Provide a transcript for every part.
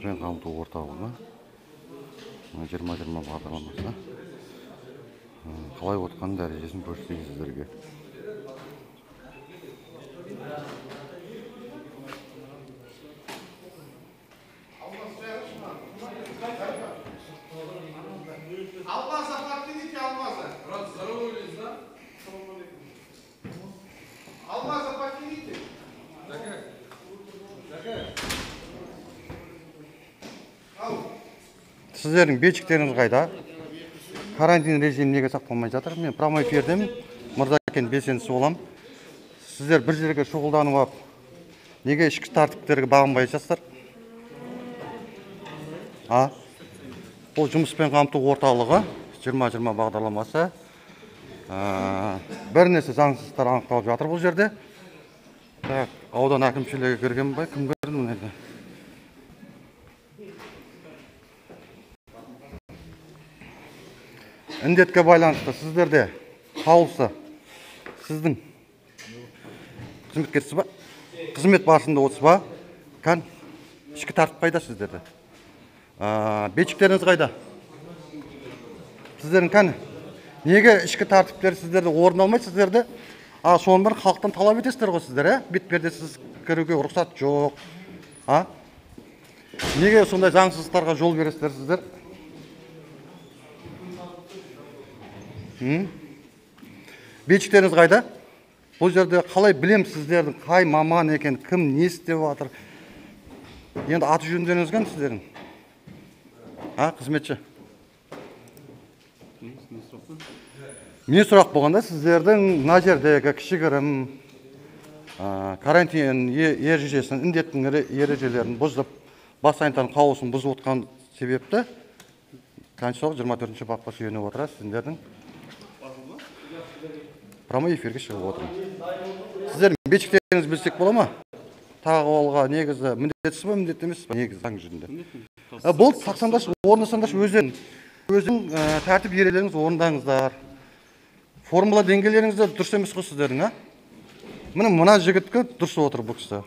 жұмыспен қамту орталығы 20-20 бағдарламасы қалай отқан дәрежесін көрсетейін сіздерге. Сіздердің бетчиктеріңіз қайда? Карантин режимі неге сақталмай жатыр? Мен прямой эфирдемін. Мырзакен белсендісі болам. Сіздер бір жерге шұғылданып алып, неге ішкі тәртіптерге бағынбай жатсыздар? Бұл жұмыспен қамту орталығы 20-20 бағдарламасы. Бірнеше заңсыздықтар анықталып жатыр бұл жерде. Аудан әкімшілігі кірген бай, кім көрді мұнайды? Індетке байланысты сіздерде қаулысы сіздің қызметкерсіз ба? Қызмет барысында отсыз ба? Ішкі тәртіп қайда сіздерде? Бетчиктеріңіз қайда? Сіздердің неге ішкі тәртіптер сіздерде орын алмайды сіздерде? Соның бір халықтан талап етесіздер ғой сіздер, бетпердесіз кіруге рұқсат жоқ. Неге сондай заңсыздықтарға жол бересіздер сіздер? Бетчиктеріңіз қайда? Бұл жерде қалай білем сіздердің қай маман екен, кім не істеп жатыр? Енді аты жөндеріңіз кім сіздердің? Қызметші. Мен сұрақ болғанда сіздердің мына жердегі кішігірім карантин ережесін, індеттің ережелерін бұзып, бас санитардың қаулысын бұзып отқан себепті Конституцияға 24-ші бапқа сүйеніп отыра сіздердің прямой эфирге шығып отырмын. Сіздердің бетчиктеріңіз білсек бола ма? Тағуалға негізі міндетсіз ба, міндетті емес па? Негізі заң жүзінде. Бұл сақсаңдаш, орындасаңдаш өзің тәртіп ережелеріңіз орындаңыздар. Формула деңгейлеріңізді дұрыс емес қой сіздердің, мына жігітке дұрыс отыр бұл кісі.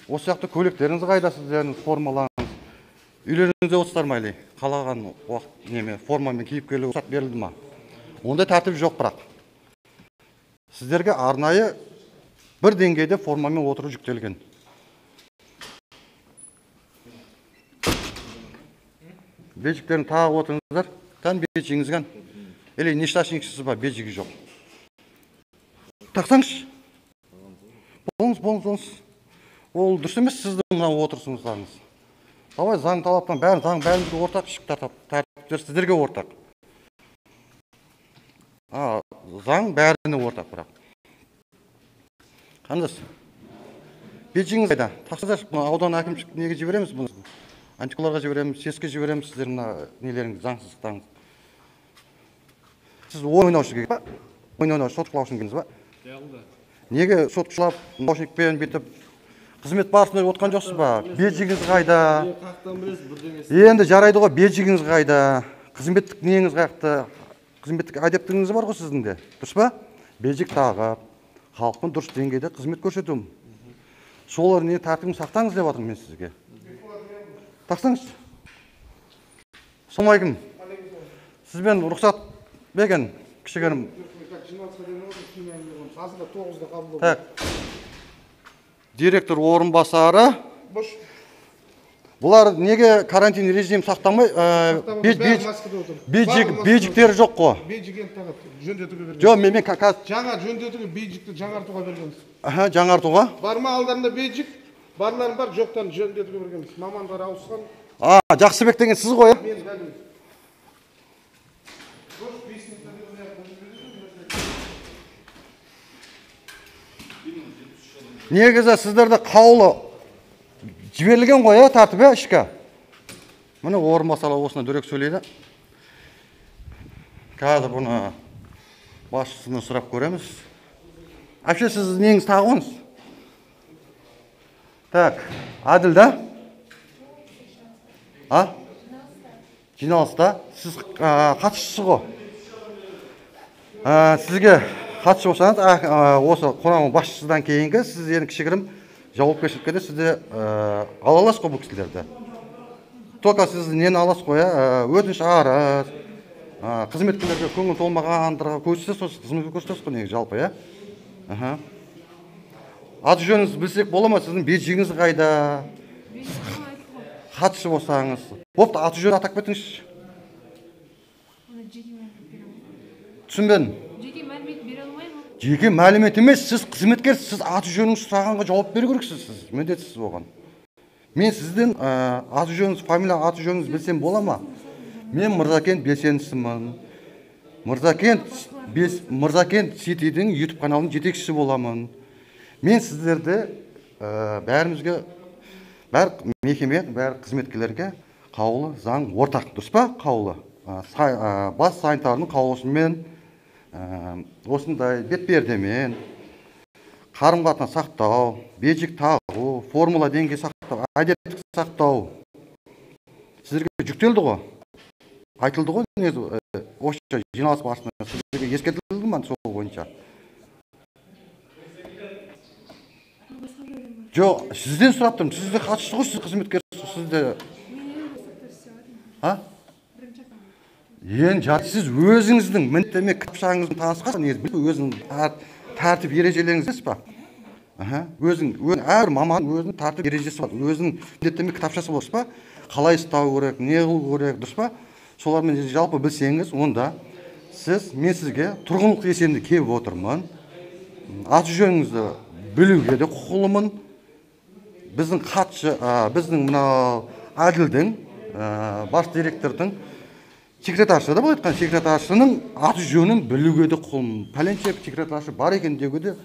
Осы сияқты көйлектеріңіз қайда сіздердің формулаңыз? Үйлеріңізде отсыздар ма әлей? Қалаған уақыт неме формамен киіп келуге рұқсат берілді ма? Ондай тәртіп жоқ бірақ. Сіздерге арнайы бір деңгейде формамен отыру жүктелген. Бетчиктерін тағып отырыңыздар. Бетчигіңіз қан? Или нешташыңызсыз ба? Бетчигі жоқ. Тақсаңыз. Болыңыз. Ол дұрыс емес сіздің отырсыңыздарыңыз. Давай заң талаптан бәрімізге ортақ, ішкі тәртіптер сіздерге ортақ. Заң бәріне ортақ бірақ. Қандас? Бетчигіңіз қайда? Тақсыздар, аудан әкімшілік неге жібереміз бұны? Антиколарға жібереміз, сеске жібереміз сіздер мына нелеріңіз, заңсыздықтарыңыз. Сіз ойнаушы керек па? Ойнаушы, сотқылаушы екенсіз ба? Неге сотқылап, наушникпен бетіп, қызмет барысында отқан жоқсыз ба? Бетчигіңіз қайда? Енді жарайды ғой, бетчигіңіз қайда? Қызметтік неңіз қайда? Қызметтік әдептігіңіз бар ғой сіздің де, дұрыс па? Бетчиг тағып, халықпен дұрыс деңгейде қызмет көрсетуім. Солар не тәртібін сақтаңыз деп жатырмын мен сізге. Тақсаңыз. Саламалейкум. Сізбен рұқсат берген кішігірім. Директор орынбасары. Бұлар неге карантин режим сақтамай, бетчиктері жоқ қой. Бетчиген тағат, жөндетуге берген. Жоқ, мен жаңа жөндетуге бетчикті жаңартуға бергенбіз. Жаңартуға? Бар ма алдарында бетчик, барларын бар, жоқтан жөндетуге бергенбіз. Мамандар ауысқан. Жақсыбек деген сіз ғой? Мен бәрін. Негізі сіздерді қаулы жіберілген ғой, тәртіп ішкі. Міне орынбасары осыны дөреq сөйлейді. Қазір бұны басшысынан сұрап көреміз. Әпше, сіз неңіз тағуыңыз? Так, Әділ да? Жиналыста. Сіз қатысшысы ғой. Сізге қатысшы болсаңыз, осы қоғамның басшысыдан кейінгі сіз енді кішігірім жауапкершілікке де сізде ала аласыз ғой бұл кісілерді. только сіз нені аласыз ғой, өтініш арыз, қызметкерлерге көңіл толмағандарға көрсетесіз, сол қызметке көрсетесіз ғой негізі жалпы, иә. Аты жөніңізді білсек бола ма? Сіздің бет-жеңіңіз қайда? Хатшы болсаңыз. Бопты, аты жөнін атап кетіңізші. Түсінбедім. Жеке мәлімет бере алмаймын. Жеке мәлімет емес, сіз қызметкерсіз, сіз аты жөніңіз сұрағанға жауап беру керексіз, сіз міндетсіз оған. Мен сізден аты жөніңіз, фамилия аты жөніңіз білсем бола ма? Мен Мырзакент белсендісімін. Мырзакент Ситидің YouTube каналының жетекшісі боламын. Мен сіздерді бәрімізге, бәр мекеме, бәр қызметкерлерге қаулы заң ортақ, дұрыс па? Қаулы. Бас санитарының қаулысымен осындай бетпердемен қарым-қатынас сақтау, бейжік тағу, формула деңгей сақтау, әдептік сақтау сіздерге жүктелді ғой, айтылды ғой, негізі осы жиналыс барысында сіздерге ескертілді ме сол бойынша? Жоқ, сізден сұрап тұрмын, сізде хатшысы ғой, сіз қызметкерсіз, сізде сіз өзіңіздің міндеттеме кітапшаңыздың танысқансыз, негізі өзінің тәртіп ережелеріңіз білесіз ба? Әр маман өзінің тәртіп ережесі бар, өзінің міндеттеме кітапшасы болса ба, қалай ұстау керек, не қылу керек, дұрыс па? Солармен жалпы білсеңіз, онда мен сізге тұрғынлық есебінде келіп отырмын, аты жөніңізді білуге де құқылымын. Біздің хатшы, біздің мынау Әділдің, бас директордың секретаршы да бұл айтқан, секретаршының аты жөнін білуге де құқылымын. Пәленшек секретаршы бар екен деуге де,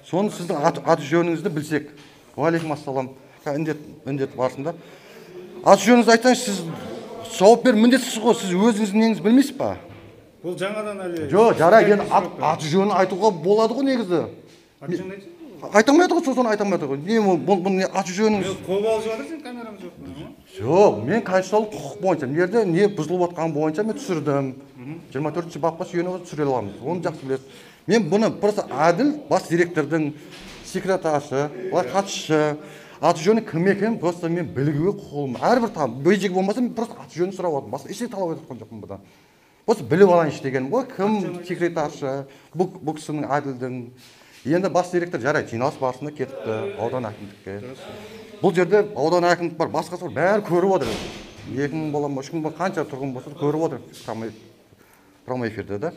соны сіздің аты жөніңізді білсек. Уалейкум ассалам. Індет барысында. Аты жөніңізді айтсаңыз, сіз жауап бер міндетсіз ғой, сіз өзіңіздің неңіз білмейсіз ба? Бұл жаңадан әлі. Жоқ, жара, енді аты жөнін айтуға болады ғой негізі. Аты жөнін айтсың? Айтамайды ғой, соны айтамайды ғой. Бұл аты жөніңіз. Қол алып жатыр, сен камерамыз жоқ па? Жоқ, мен конституциялық құқық бойынша, жерде не бұзылып жатқан бойынша мен түсірдім. 24-ші бапқа сүйене түсіре аламыз. Оны жақсы білесіз. Мен бұны просто Әділ бас директордың секретаршы, хатшысы, аты жөні кім екенін просто мен білуге құқылымын. Әрбір бейжік болмаса мен просто аты жөнін сұрап отырмын. Басқа ештеңе талап еткен жоқпын бұдан. Просто біліп алайыншы дегенім ғой. Кім секретаршы, бұл кісінің Әділдің. Енді бас директор жарайды, жиналыс барысында кетіпті аудан әкімдікке. Бұл жерде аудан әкімдік бар, басқасы бар, бәрі көріп отыр. 2000 бола ма, 3000 қанша тұрғын болса көріп отыр прямой эфирде да.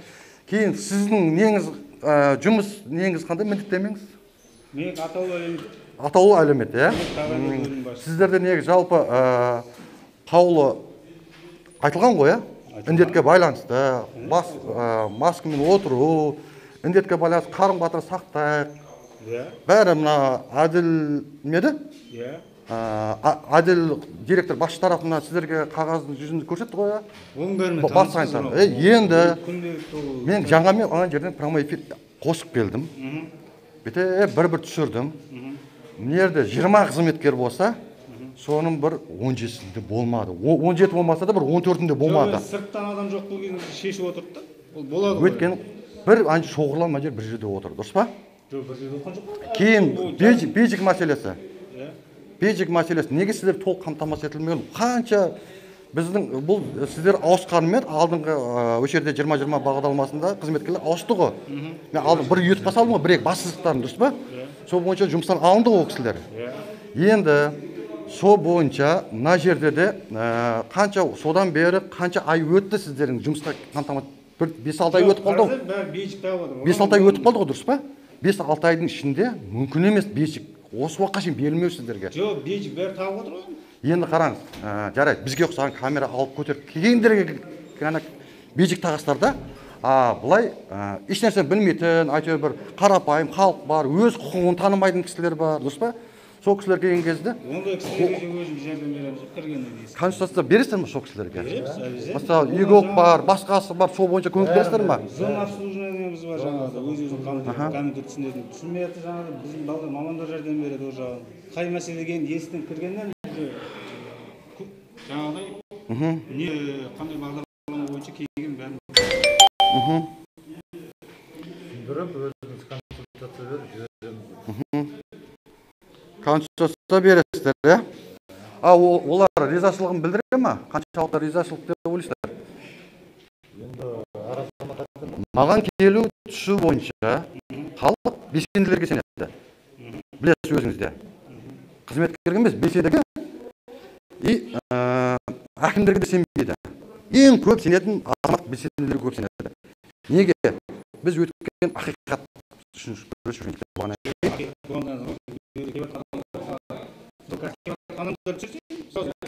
Кейін сіздің неңіз, жұмыс неңіз қандай, міндеттемеңіз? Мен атаулы әлеумет. Атаулы әлеумет, иә? Сіздерде негізі жалпы қаулы айтылған ғой, иә? Індетке байланысты, маскамен отыру, індетке байланысты қарым-қатынас сақтайық. Бәрі мына Әділ меді? Әділ директор басшы тарапынан сіздерге қағаздың жүзінде көрсетті ғой, иә? Оның бәрімен танысыңыздар. Енді мен жаңамен ана жерден прямой эфир қосып келдім. Бете бір түсірдім. Мына жерде 20 қызметкер болса, соның бір 17-сінде болмады. 17 болмаса да бір 14-інде болмады. Сырттан адам жоқ бұл кезде шешіп отырды. Ол болады ғой. Өйткені бір шоғырланма жер бір жерде отыр, дұрыс па? Жоқ, бір жерде отырған жоқ. Кейін бейжік мәселесі. Бейжік мәселесі неге сіздер толық қамтамасыз етілмеген? Қанша біздің бұл сіздер ауысқанымен алдыңғы осы жерде 20-20 бағдарламасында қызметкерлер ауысты ғой. Мен алдым бір үйетіп салдым ғой, бір-екі басшылықтарын, дұрыс па? Сол бойынша жұмыстан алынды ғой кісілер. Енді сол бойынша мына жерде де қанша содан бері қанша ай өтті сіздердің жұмысқа қамтамасыз 5-6 ай өтіп қалды ғой. 5-6 ай өтіп қалды ғой, дұрыс па? 5-6 айдың ішінде мүмкін емес бейжік. Осы уақытқа шейін берілмеу сіздерге. Жоқ, бейжік бәрі тағып отыр ғой. Енді қараңыз, жарайды, бізге ұқсаған камера алып көтеріп келгендерге бейжік тағыстар да, бұлай ешнәрсе білмейтін, әйтеуір бір қарапайым халық бар, өз құқығын танымайтын кісілер бар, дұрыс па? Сол кісілер келген кезде ондай кісілерге өзіміз жәрдем береміз, кіргеннен кейін. Конституцияда бересіздер ме сол кісілерге? Береміз. Мысалы, егок бар, басқасы бар, сол бойынша көмек бересіздер ме? Зона обслуживаниеміз бар жаңағы, өз-өзін комитет түсінетін. Түсінмейді жаңағы біздің мамандар жәрдем береді ол жағын. Қай мәселеге естен кіргеннен жаңағыдай не қандай бағдарлама бойынша келген бәрін Біріп өзіңіз консультация беріп конституция бересіздер, иә? Олар ризашылығын білдіре ма? Қаншалықты ризашылық деп ойлайсыздар? Маған келу түсу бойынша халық белсенділерге сенеді. Білесіз өзіңізде. Қызметкерге емес, белсендіге и әкімдерге де сенбейді. Ең көп сенетін азамат белсенділерге көп сенеді. Неге? Біз өткен ақиқат үшін күресіп жүрміз.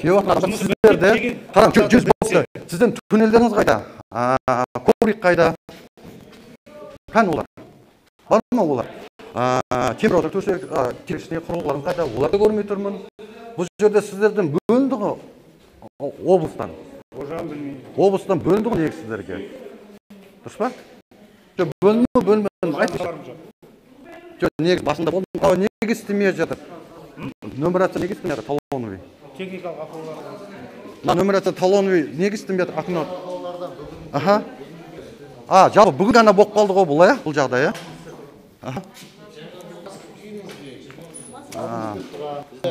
Сіздерді қараң, жүз болсы. Сіздің туннелдеріңіз қайда? Коврик қайда? Қан олар? Бар ма олар? Темір төсек, терекшіне құрылғыларын қайда? Оларды көрмей тұрмын. Бұл жерде сіздердің бөлінді ғой облыстан. Облыстан бөлінді ғой неге сіздерге? Дұрыс па? Бөлінді айтыңызшы. Неге басында болдым? Неге істемей жатыр? Нөмірация неге істемей жатыр? Талоновый. Техникалық ақаулар. Нөмірация талоновый неге істемей жатыр? Ақын аха. Жалпы бүгін ғана болып қалды ғой бұл, бұл жағдай,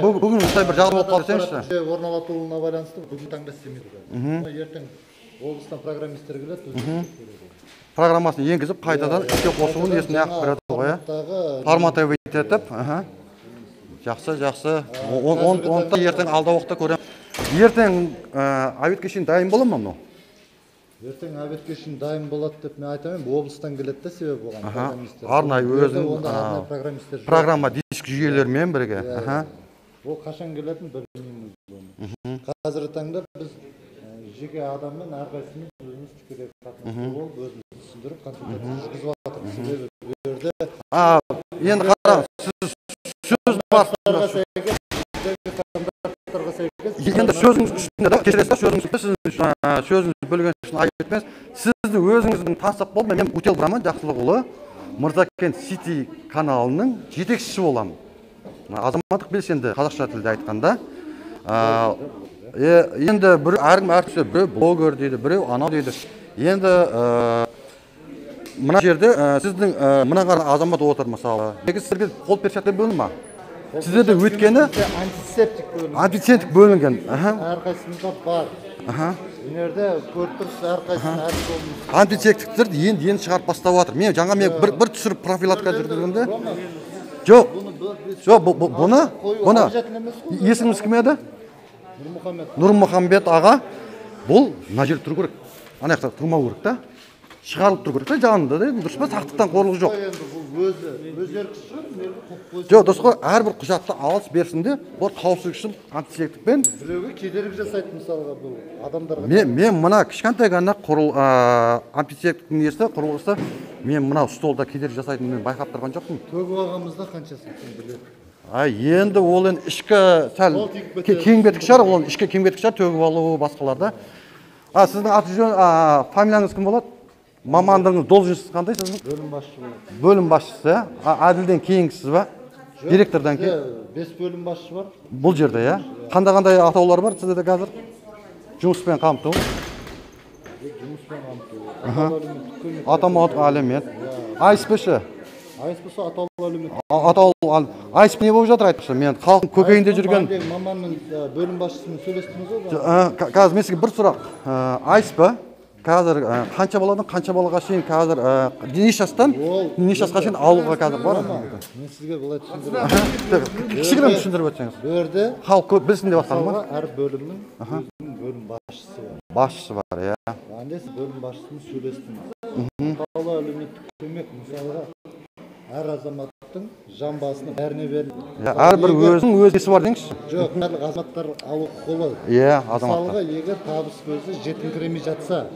Бүгін осылай бір жағдай болып қалды десеңізші. Орналатылуына байланысты бүгін таңда істемейді. Ертең облыстан программистер келеді. Программасын енгізіп, қайтадан іске қосуын есіне ақ береді ғой. Форматовый етіп. Жақсы. Онда ертең алда уақытта көрем. Ертең обед кешін дайын бола ма мынау? Ертең обед кешін дайын болады деп мен айтамын. Облыстан келеді де себебі болған программистер. Арнайы өзінің программа диск жүйелерімен бірге. Ол қашан келетінін білмейміз. Қазіргі таңда біз жеке адаммен әрқайсымыз өзіміз тікелей қатынасып болып өзіміз түсіндіріп консультация жүргізіп жатырмыз. Себебі бұл жерде енді қараңыз, сіз сөз барысында сәйкес енді сөзіңіз үстінде да кешіресіз, сөзіңіз бөлген үшін айып етмеңіз. Сізді өзіңіздің таңсап болды, мен Утел Браман Жақсылықұлы Мырзакент Сити каналының жетекшісі боламын. Азаматтық белсенді қазақша тілде айтқанда. Енді әркім әртүрлі, біреу блогер дейді, біреу анау дейді. Енді мына жерде сіздің мына қара азамат отыр мысалы. Неге сіздерге қол перчатка бөлінді ма? Сіздерде өткені антисептик бөлінген. Әрқайсымызда бар. Өнерде көріп тұрсыз, әрқайсының әр қолымыз. Антисептиктерді енді шығарып бастап жатыр. Мен жаңа бір түсіріп профилактика жүргізгенде. Жоқ, бұны есіміңіз кім еді? Нұрмұхамбет аға. Бұл мына жерде тұру керек. Ана жақта тұрмау керек та. Шығарылып тұру керек та жанында да. Дұрыс па? Сақтықтан қорлық жоқ. Өз еркісі шығар. Жоқ, дұрыс қой, әрбір құжатты алыс берсінде, бұл қауіпсіздік үшін антисептикпен біреуге кедергі жасайды мысалға бұл адамдарға. Мен мына кішкентай ғана антисептиктің несі құрылғысы мен мына столда кедергі жасайтынын мен байқап тұрған жоқпын. Төгіп алғанымызда қаншасын кім біледі. Енді ол енді ішкі сәл кем-кетік шығар, ол ішкі кем-кетік шығар, төгіп алу басқаларда. Сіздің аты жөн, фамилияңыз кім болады? Мамандығыңыз, должностьңыз қандай сіздің? Бөлім басшысы болады. Бөлім басшысы, әділден кейінгісіз ба? Директордан кейін? 5 бөлім басшысы бар. Бұл жерде, қандай атаулар бар сізде қазір? Жұмыспен қамту. Жұмыспен қамту. Атаулы әлеумет. АСП-ші? АСП-ші атаулы әлеумет. АСП не болып жатыр айтпақшы? Мен халықтың көкейінде жүрген... Маманның бөлім басшысымен сөйлестіңіз ғой? Қазір мен сізге бір сұрақ. АСП қазір қанша баладан қанша балаға шейін қазір нешастан нешасқа шейін алуға қазір бар? Мен сізге былай түсіндіріп кішігірім түсіндіріп өтсеңіз. Бұл жерде халық көп білсін деп жатқан ма? Әр бөлімнің бөлім басшысы бар. Басшысы бар, иә. Андес бөлім басшысымен сөйлестіңіз. Атаулы әлеуметтік көмек мысалға әр азаматтың жан басына бәріне беріледі. Әрбір өзінің өзгесі бар деңізші. Жоқ, барлық азаматтар алу құқылы. Иә, азаматтар. Мысалға егер табыс көзі жетіңкіремей жатса,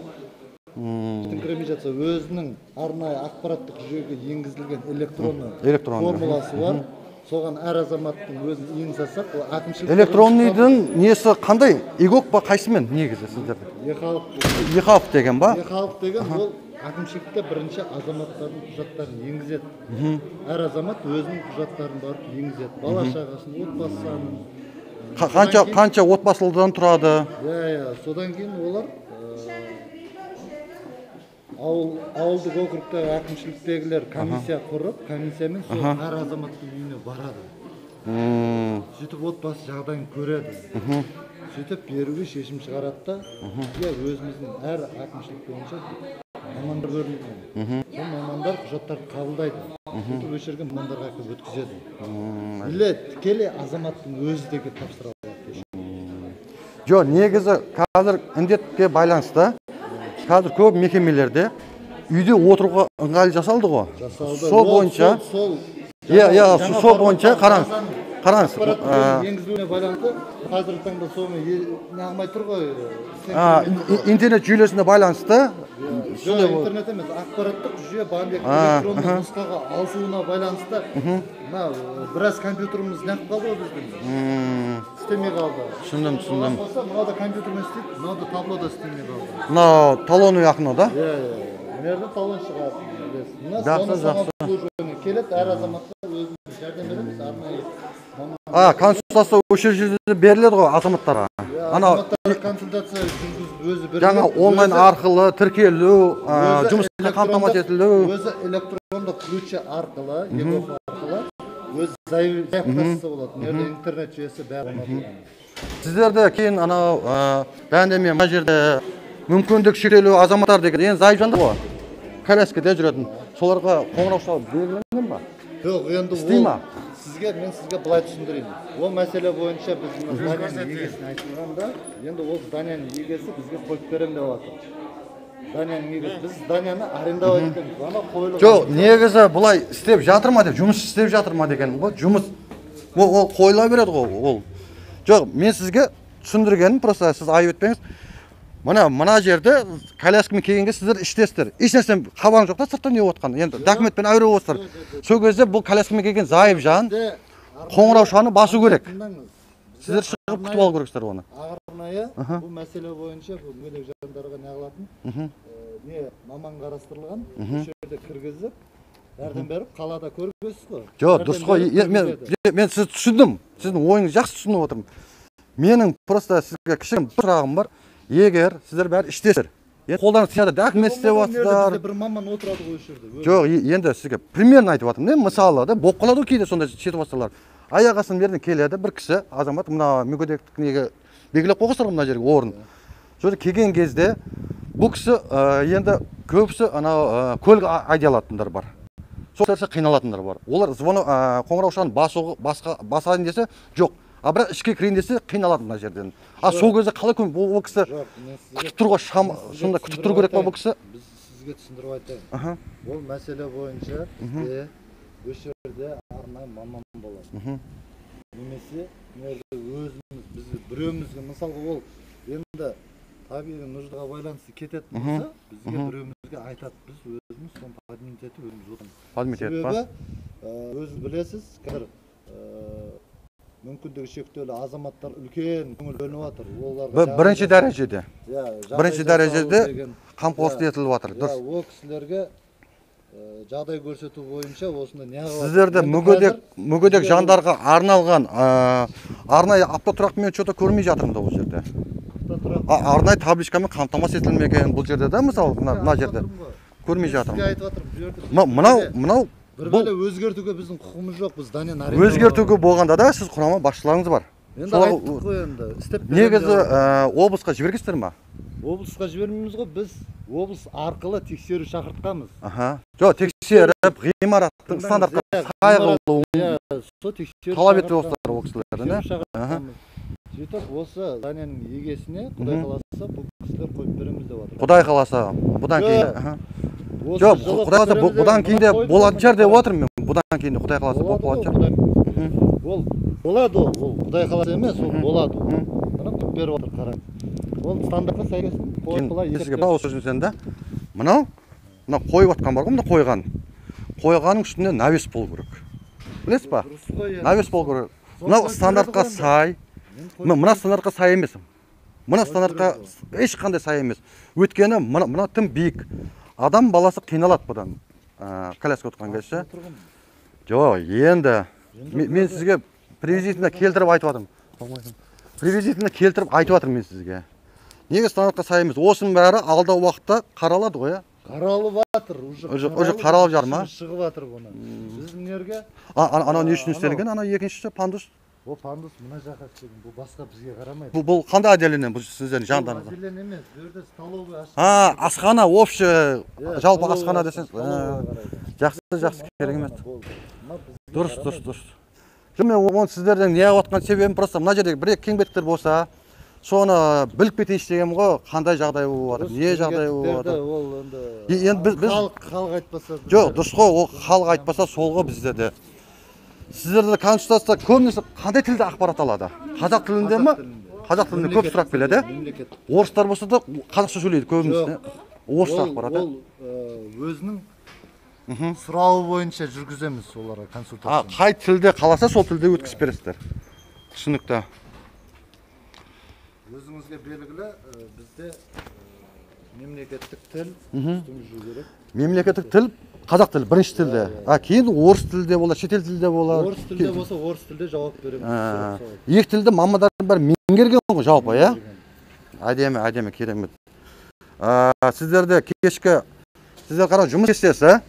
өзінің арнайы ақпараттық жүйеге енгізілген электронды формуласы бар. Соған әр азаматтың өзін енгізсек, ол әкімшілік электронныйдың несі қандай? ИГОК па қайсымен негізі сіздерде? ЕХАЛФ деген ба? ЕХАЛФ деген ол әкімшілікте бірінші азаматтардың құжаттарын енгізеді. Әр азамат өзінің құжаттарын барып енгізеді. Бала шағасын, отбасының. Қанша отбасылыдан тұрады? Содан кейін олар ауылдық округтегі әкімшіліктегілер комиссия құрып, комиссиямен сол әр азаматтың үйіне барады. Сөйтіп отбасы жағдайын көреді. Сөйтіп беруге шешім шығарады да, бізге өзіміздің әр әкімшілік бойынша мамандар бөлінген. Сол мамандар құжаттарды қабылдайды. Сөйтіп өшірген мамандарға өткізеді. Или тікелей азаматтың өзі де келіп тапсыра алады. Жоқ, негізі қазір індетке байланысты қазір көп мекемелерде үйде отыруға ыңғайлы жасалды ғой. Сол бойынша сол бойынша қараңыз. Енгізілуіне байланысты қазіргі таңда соны неғылмай тұр ғой. Интернет жүйелесіне байланысты. Жоқ, интернет емес, ақпараттық жүйе барлық электронды нұсқаға алысуына байланысты. Біраз компьютеріміз неғып қалды ғой біздің. Істемей қалды. Түсіндім. Мынада компьютермен істейді, мынада таблода істемей қалды. Мынау талону яқын да? Мерді талон шығады. Жақсы. Келеді, әр азаматқа өзіміз жәрдем береміз, арнайы. Консультация осы жерде беріледі ғой азаматтарға. Азаматтарға консультация жүргізіп өзі беріледі. Жаңа онлайн арқылы тіркелу, жұмыспен қамтамасыз етілу. Өзі электронды ключі арқылы, ЕГО арқылы өзі заявкасы болады. Мерді интернет жүйесі бәрі орнатылған. Сіздерде кейін анау бәндеме мына жерде мүмкіндік шектеулі азаматтар деген ең зайып жандар ғой. Коляскада жүретін. Соларға қоңырау шалып белгіленген ба? Жоқ, енді ол мен сізге былай түсіндірейін. Ол мәселе бойынша біз зданияның егесін айтылғанда, енді ол зданияның егесі бізге қойып берем деп жатыр. Зданияның егесі, біз зданияны арендовать етеміз. Ана қойылған. Жоқ, негізі бұлай істеп жатыр ма деп, жұмыс істеп жатыр ма деген ғой. Жұмыс ол қойыла береді ғой ол. Жоқ, мен сізге түсіндіргенім, просто сіз айып етпеңіз. Мына жерде коляскамен келгенге сіздер іштесіздер. Ешнәрсе хабарың жоқ та сырттан не отқан. Енді документпен әуре болсыздар. Сол кезде бұл коляскамен келген зайып жан қоңырау шаны басу керек. Сіздер шығып күтіп алу керексіздер оны. Арнайы бұл мәселе бойынша бұл мүгедек жандарға неғылатын маман қарастырылған. Бұл жерде кіргізіп, бәрден беріп қалада көргізсіз ғой. Жоқ, дұрыс қой. Мен сізді түсіндім. Сіздің ойыңыз жақсы түсініп отырмын. Менің просто сізге кішігірім бір сұрағым бар. Егер сіздер бәрі іштесіздер, қолдарыңыз тияды документ істеп жатсыздар. Бір маман отырады ғой осы жерде. Жоқ, енді сізге примерно айтып жатырмын. Мысалы, болып қалады ғой кейде сондай ситуациялар. Аяқ астынан берден келеді бір кісі, азамат мына мүгедектік неге белгілеп қойғыздар мына жерге орын. Сол келген кезде бұл кісі енді көбісі анау көлік айдалатындар бар. Сол нәрсе қиналатындар бар. Олар қоңырау шанын басайын десе, жоқ. Бірақ ішке кірейін десе қиналады мына жерден. Сол кезде қалай ол кісі күтіп тұруға сонда күтіп тұру керек па бұл кісі? Біз сізге түсіндіріп айтайын. Ол мәселе бойынша бізде осы жерде арнайы маман болады. Немесе өзіміз біреуімізге мысалға ол енді табиғи нуждаға байланысты кететін болса, бізге біреуімізге айтады. Біз өзіміз соны подмет етіп өзіміз отырмыз. Подмет етіп па? Себебі өзіңіз білесіз, қазір мүмкіндігі шектеулі азаматтар үлкен көңіл бөлініп жатыр. Бірінші дәрежеде. Бірінші дәрежеде қамқорлық етіліп жатыр. Дұрыс. Ол кісілерге жағдай көрсету бойынша осында не қылады? Сіздерде мүгедек жандарға арналған арнайы автотұрақпен что-то көрмей жатырмын да бұл жерде. Арнайы табличкамен қамтамасыз етілмеген бұл жерде да, мысалы мына жерде көрмей жатырмын. Мынау бір бәле өзгертуге біздің құқымыз жоқ, біз зданияны арендауға. Өзгертуге болғанда да сіз құрама басшыларыңыз бар. Енді айттық қой енді, істеп береміз. Негізі облысқа жібергенсіздер ма? Облысқа жібермейміз ғой, біз облыс арқылы тексеру шақыртқанбыз. Жоқ, тексеріп, ғимараттың стандартқа сай қылуын талап етіп отырсыздар ол кісілерден. Сөйтіп осы зданияның егесіне Құдай қаласа бұл кісілер қойып береміз деп жатыр. Құдай қаласа, бұдан кейін жоқ, Құдай қаласа бұдан кейін де болатын шығар деп отырмын мен. Бұдан кейін де Құдай қаласа болып қалатын шығар. Ол болады, ол Құдай қаласа емес, ол болады. Мына қойып беріп отыр, қараңыз. Ол стандартқа сәйкес қойып былай есептеп. Сізге бау сөзіңізден да мынау қойып отқан бар ғой, мына қойған. Қойғанның үстінде навес болу керек. Білесіз ба? Навес болу керек. Мынау стандартқа сай. Мына стандартқа сай емес. Мына стандартқа ешқандай сай емес. Өйткені мына тым биік. Адам баласы қиналады бұдан коляска отқан кезде. Жоқ, енді мен сізге приблизительно келтіріп айтып жатырмын. Приблизительно келтіріп айтып жатырмын мен сізге. Неге стандартқа сай емес? Осының бәрі алдағы уақытта қаралады ғой, Қаралып жатыр, Уже қаралып жатыр ма? Шығып жатыр бұны. Біздің жерге Ана не үшін істелген? Ана екіншісі пандус. О, пандус мына жаққа істелген. Бұл басқа бізге қарамайды. Бұл қандай отделение? Бұл сіздердің жандарыңызда? Отделение емес, бұл жерде столовый ашық. Асхана, общий, жалпы асхана десеңіз. Жақсы, керек емес. Дұрыс. Жоқ, мен оны сіздердің не отқан себебім просто мына жерде бір кеңбеттер болса, соны біліп кетейінші дегенім ғой, қандай жағдай болып жатыр, не жағдай болып жатыр. Ол енді біз халық айтпаса. жоқ, дұрыс қой, ол халық айтпаса сол ғой бізде де. Сіздерде консультацияда көбінесе қандай тілде ақпарат алады? Қазақ тілінде ме? Қазақ тілінде көп сұрақ келеді. Орыстар болса да қазақша сөйлейді көбінесе. Орыс ақпарат. Ол өзінің сұрауы бойынша жүргіземіз оларға консультация. Қай тілде қаласа сол тілде өткізіп бересіздер. Түсінікті. Өзіңізге белгілі, бізде мемлекеттік тіл үстіміз жүру керек. Мемлекеттік тіл қазақ тілі бірінші тілде. Кейін орыс тілде болады, шетел тілде болады. Орыс тілде болса, орыс тілде жауап береміз. Екі тілді мамандардың бәрі меңгерген ғой жалпы, иә? Әдемі, керемет. Сіздерде сіздер қара жұмыс кестесі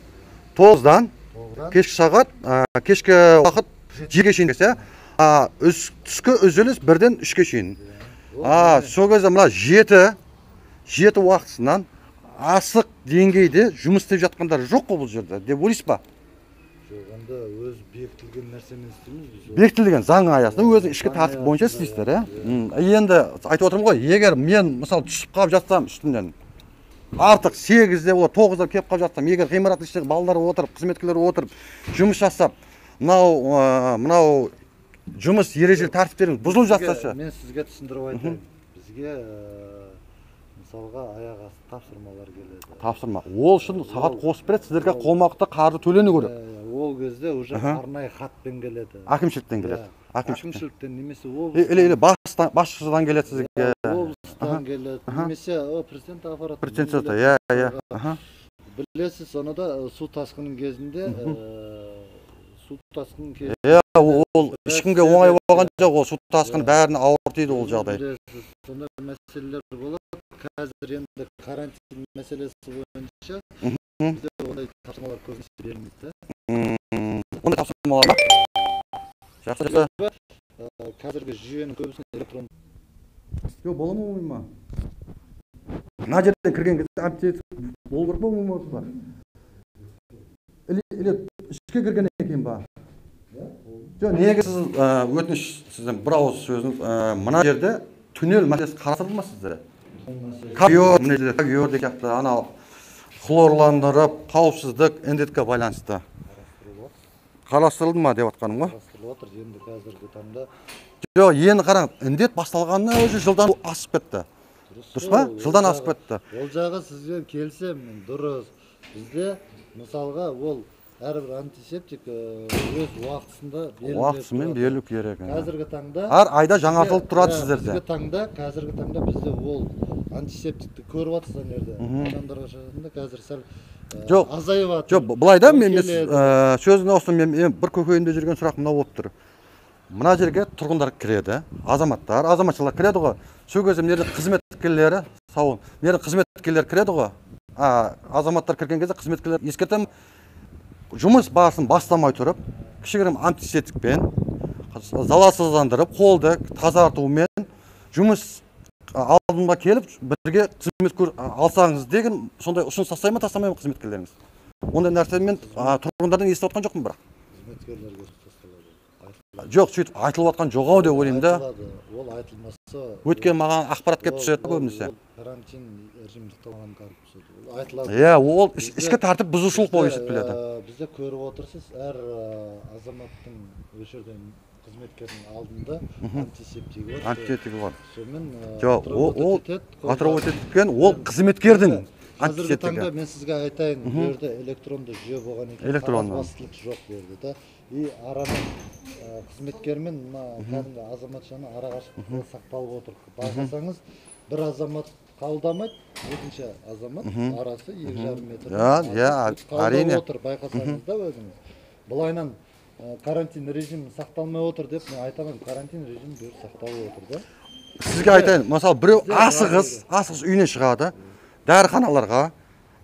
9-дан кешкі сағат, кешкі уақыт 2-ге шейін десе, түскі үзіліс 1-ден 3-ге шейін. Сол кезде мына 7 уақытысынан асық деңгейде жұмыс істеп жатқандар жоқ қой бұл жерде, деп ойлайсыз ба? Жоқ, онда өз бекітілген нәрсемен істейміз біз. Бекітілген заң аясында өзінің ішкі тәртіп бойынша істейсіздер, Енді айтып отырмын ғой, егер мен мысалы түсіп қалып жатсам үстімнен артық 8-де олар 9-да келіп қалып жатсам, егер ғимараттың ішінде балалар отырып, қызметкерлер отырып, жұмыс жасап, мынау жұмыс ережелі тәртіптеріңіз бұзылып жатса, мен сізге түсіндіріп айтайын. Бізге мысалға аяқ асты тапсырмалар келеді. Тапсырма. Ол үшін сағат қосып береді, сіздерге қолма-қолда қаржы төлену керек. Ол кезде уже арнайы хатпен келеді. Әкімшіліктен келеді. Әкімшіліктен немесе басшыдан келеді сізге. Облыстан келеді, немесе президент аппараты. Президент, Білесіз, соны да су тасқының кезінде ол ешкімге оңай болған жоқ, ол су тасқыны бәріне ауыр тиді ол жағдай. Сондай мәселелер болады. Қазір енді карантин мәселесі бойынша бізде ондай тапсырмалар көбінесе берілмейді. Ондай тапсырмалар ма? Жақсы. Қазіргі жүйенің көбісін электрон. Жоқ, бола ма болмай ма? Мына жерден кірген кезде әбтет болу керек болмайды ба? Или ішке кірген екен ба? Жоқ, неге сіз өтініш сіздің бір ауыз сөзіңіз, мына жерде түнел мәселесі қарастырылды ма сіздерде? Ковер деген сияқты, анау хлорландырып, қауіпсіздік, індетке байланысты. Қарастырылды ма деп жатқаным ғой? Қарастырылып отыр, енді қазіргі таңда. Жоқ, енді қараңыз, індет басталғанына өзі жылдан асып кетті. Дұрыс па? Жылдан асып кетті. Ол жағы сізбен келісемін, дұрыс. Бізде мысалға ол әрбір антисептик өз уақытысымен берілу керек. Қазіргі таңда әр айда жаңартылып тұрады сіздерде. Қазіргі таңда бізде ол антисептикті көріп жатырсыз ана жерде. Адамдарға шақырғанда қазір сәл азайып жатыр. Жоқ, былай да мен сөзін осыны мен бір көкейімде жүрген сұрақ мынау болып тұр. Мына жерге тұрғындар кіреді, азаматшылар кіреді ғой. Сол кезде мына қызметкерлері, мына қызметкерлер кіреді ғой. Азаматтар кірген кезде қызметкерлер ескертемін, жұмыс барысын бастамай тұрып, кішігірім антисептикпен, залалсыздандырып, қолды тазартумен жұмыс алдыма келіп, бірге қызмет алсаңыз деген сондай ұсыныс тастай ма, тастамай ма қызметкерлеріңіз? Ондай нәрсемен тұрғындардан естіп отқан жоқпын бірақ. Қызметкерлерге жоқ, сөйтіп айтылып жатқан жоқ ау деп ойлаймын да. Ол айтылмаса, өткен маған ақпарат келіп түседі көбінесе. Карантин режимі сақталған айтылады. Ол ішкі тәртіп бұзушылық болып есептеледі. Бізде көріп отырсыз, әр азаматтың осы жерден қызметкердің алдында антисептигі бар. Жоқ, ол атырау өтеткен, ол қызметкердің қазіргі таңда мен сізге айтайын, бұл жерде электронды жүйе болған екен, қағазбастылық жоқ берді да. И араның қызметкермен кәдімгі азаматшаны арақашықтығы сақталып отыр. Байқасаңыз, бір азамат қабылдамайды, екінші азамат арасы 2,5 метр. Әрине. Байқасаңыз да өзіңіз. Бұлайнан карантин режимі сақталмай отыр деп мен айтамын, карантин режимі сақталып отыр да. Сізге айтайын, мысалы біреу асығыс үйіне шығады, дәріханаларға,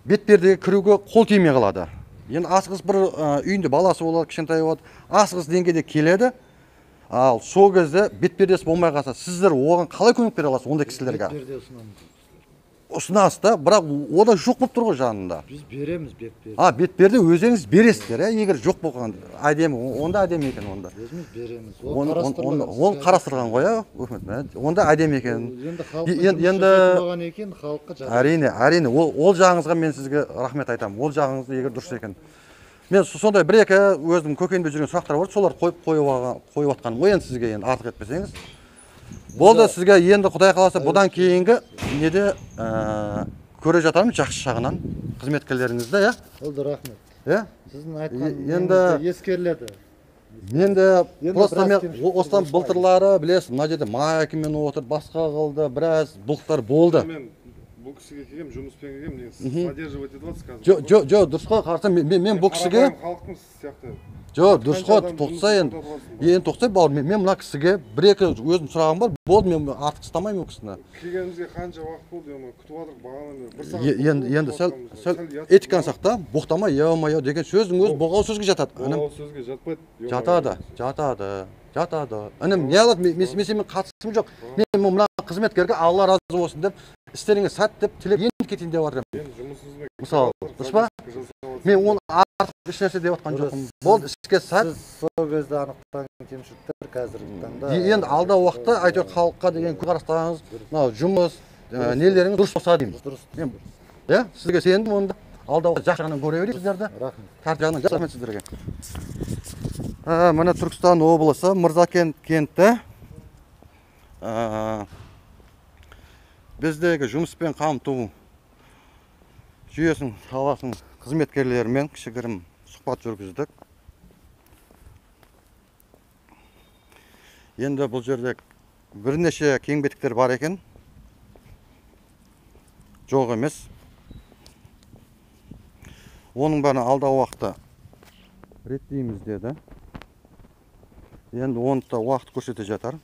бетпердеге кіруге қол тимей қалады. Енді асығыс бір үйінде баласы болады, кішкентай болады, асығыс деңгейде келеді. Ал сол кезде бетпердесі болмай қалса, сіздер оған қалай көмек бере аласыз ондай кісілерге? Бетперде ұсынамыз. Ұсынасыз да, бірақ ода жоқ болып тұр ғой жанында. Біз береміз бетперде. Бетперде өзіңіз бересіздер, егер жоқ болған әдемі, онда әдемі екен онда. Өзіміз береміз. Ол қарастырған ғой, өкімет. Онда әдемі екен. Енді халыққа болған екен, халыққа жатады. Әрине, ол жағыңызға мен сізге рахмет айтамын. Ол жағыңыз егер дұрыс екен. Мен сондай бір-екі өзім көкейімде жүрген сұрақтар бар, солар қойып атқаным ғой, енді сізге енді артық етпесеңіз. Болды, сізге енді Құдай қаласа бұдан кейінгі неде көре жатармын жақсы жағынан қызметкерлеріңізді, иә? Болды, рахмет. Иә? Сіздің айтқаныңыз ескеріледі. Мен де просто мен осыдан былтырлары білесіз, мына жерде майкамен отыр, басқа қылды, біраз бұлықтар болды. Мен бұл кісіге келгем, жұмыспен келгем, негізі содерживать етіп жатсыз қазір. Жоқ, дұрыс қой, қарасам мен бұл кісіге халықтың сияқты. Жоқ, дұрыс қой, тоқса енді тоқса бауыр, мен мына кісіге бір-екі өзім сұрағым бар, болды, мен артық ұстамаймын ол кісіні. Келгенімізге қанша уақыт болды, күтіп жатырық бағанамен. Енді сәл этиканы сақта, боқтама, я деген сөздің өзі боғау сөзге жатады. Боғау сөзге жатпайды. Жатады. Інім, не алады, мен сенімен қатысым жоқ. Мен мына қызметкерге Алла разы болсын деп, істеріңе сәт деп тілеп енді кетейін деп жатырмын. Мен жұмысыңызбен. Мысалы, дұрыс па? Мен оны артық еш нәрсе деп жатқан жоқпын. Болды, іске сәт. Сол кезде анықтаған кемшіліктер қазіргі таңда. Енді алда уақытта әйтеуір халыққа деген көзқарастарыңыз, мынау жұмыс, нелеріңіз дұрыс болса деймін. Дұрыс. Иә, сізге сендім онда. Алда уақытта жақсы жағынан көре берейік сіздерді. Рахмет. Тәртіп жағынан рахмет сіздерге. Міне Түркістан облысы Мырзакент кенті. Біздегі жұмыспен қамту жүйесінің саласының қызметкерлерімен кішігірім сұхбат жүргіздік. Енді бұл жерде бірнеше кеңбетіктер бар екен. Жоқ емес. Оның бәрін алда уақытта реттейміз деді. Енді оны да уақыт көрсете жатар.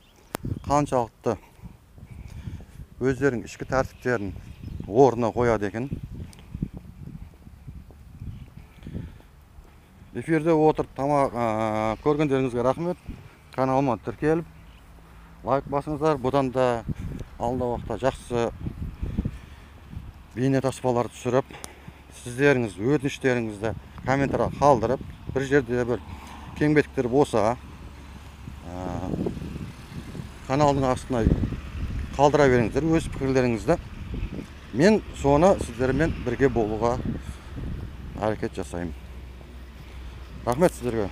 Қаншалықты өздерінің ішкі тәртіптерін орнына қояды екен. Эфирде отырып көргендеріңізге рахмет. Каналыма тіркеліп, лайк басыңыздар. Бұдан да алда уақытта жақсы бейне таспалар түсіріп, сіздеріңіз өтініштеріңізді комментария қалдырып, бір жерде бір кеңбетіктер болса, каналдың астына қалдыра беріңіздер өз пікірлеріңізді. Мен соны сіздермен бірге болуға әрекет жасаймын. Рахмет сіздерге.